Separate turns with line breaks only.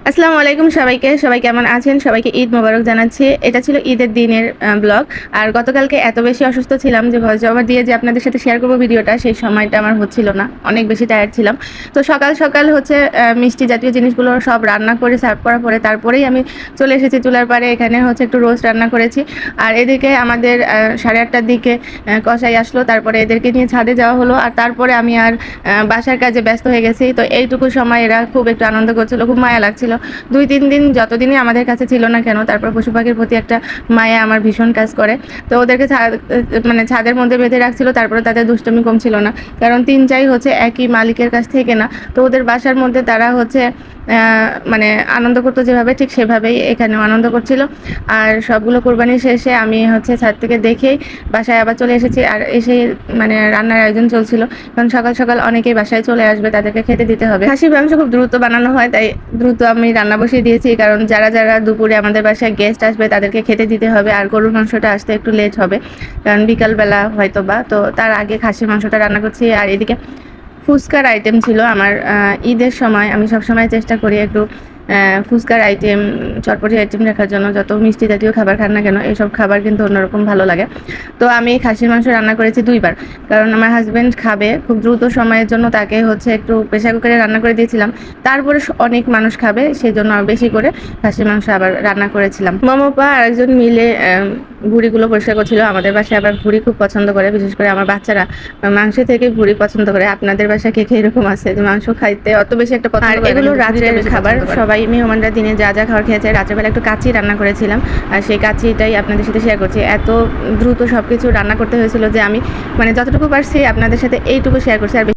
আসসালামু আলাইকুম সবাইকে। সবাই কেমন আছেন? সবাইকে ঈদ মোবারক জানাচ্ছি। এটা ছিল ঈদের দিনের ব্লগ। আর গতকালকে এত বেশি অসুস্থ ছিলাম যে ভয়েস ওভার দিয়ে যে আপনাদের সাথে শেয়ার করব ভিডিওটা, সেই সময়টা আমার হচ্ছিল না। অনেক বেশি টায়ার্ড ছিলাম। তো সকাল, সকাল হচ্ছে মিষ্টি জাতীয় জিনিসগুলো সব রান্না করে সার্ভ করার পরে তারপরেই আমি চলে এসেছি চুলার পাড়ে। এখানে হচ্ছে একটু রোস্ট রান্না করেছি। আর এদিকে আমাদের 8:30টার দিকে কসাই আসলো। তারপরে এদেরকে নিয়ে ছাদে যাওয়া হলো। আর তারপরে আমি আর বাসার কাজে ব্যস্ত হয়ে গেছি। তো এইটুকু সময় এরা খুব একটু আনন্দ করছিল, খুব মায়া লাগছিল। 2-3 দিন যতদিনই আমাদের কাছে ছিল না কেন, তারপর পশু পাখির প্রতি একটা মায়া আমার ভীষণ কাজ করে। তো ওদেরকে মানে ছাদের মধ্যে বেঁধে রাখছিল, তারপরে তাদের দুষ্টুমি কমছিল না। কারণ 3 চাই হচ্ছে একই মালিকের কাছ থেকে না। তো ওদের বাসার মধ্যে তারা হচ্ছে মানে আনন্দ করতো যেভাবে, ঠিক সেভাবেই এখানেও আনন্দ করছিল। আর সবগুলো কোরবানি শেষে আমি হচ্ছে ছাদ থেকে দেখেই বাসায় আবার চলে এসেছি। আর এসে মানে রান্নার আয়োজন চলছিল, কারণ সকাল সকাল অনেকেই বাসায় চলে আসবে, তাদেরকে খেতে দিতে হবে। খাসির মাংস খুব দ্রুত বানানো হয়, তাই দ্রুত আমি রান্না বসিয়ে দিয়েছি। কারণ যারা যারা দুপুরে আমাদের বাসায় গেস্ট আসবে তাদেরকে খেতে দিতে হবে। আর গরুর মাংসটা আসতে একটু লেট হবে, কারণ বিকালবেলা হয়তো বা। তো তার আগে খাসির মাংসটা রান্না করছি। আর এদিকে ফুচকার আইটেম ছিল আমার। ঈদের সময় আমি সবসময় চেষ্টা করি একটু ফুচকার আইটেম, চটপটি আইটেম রাখার জন্য। যত মিষ্টি জাতীয় খাবার খান না কেন, এইসব খাবার কিন্তু অন্যরকম ভালো লাগে। তো আমি খাসির মাংস রান্না করেছি 2বার, কারণ আমার হাজব্যান্ড খাবে খুব দ্রুত সময়ের জন্য। তাকে হচ্ছে একটু প্রেশার কুকারে রান্না করে দিয়েছিলাম। তারপরে অনেক মানুষ খাবে, সেই জন্য বেশি করে খাসির মাংস আবার রান্না করেছিলাম। মমপা আরেকজন মিলে ভুঁড়িগুলো পরিষ্কার করছিল। আমাদের বাসায় আবার ভুঁড়ি খুব পছন্দ করে, বিশেষ করে আমার বাচ্চারা মাংস থেকে ভুঁড়ি পছন্দ করে। আপনাদের বাসায় কে কে এরকম আছে যে মাংস খাইতে অত বেশি একটা পছন্দ করে? আর এগুলো রাত্রের খাবার। সবাই মেহমানরা দিনে যা যা খাবার খেয়েছে, রাত্রেবেলা একটু কাচ্চি রান্না করেছিলাম। আর সেই কাচ্চিটাই আপনাদের সাথে শেয়ার করছি। এত দ্রুত সব কিছু রান্না করতে হয়েছিল যে আমি মানে যতটুকু পারছি আপনাদের সাথে এইটুকু শেয়ার করছি। আর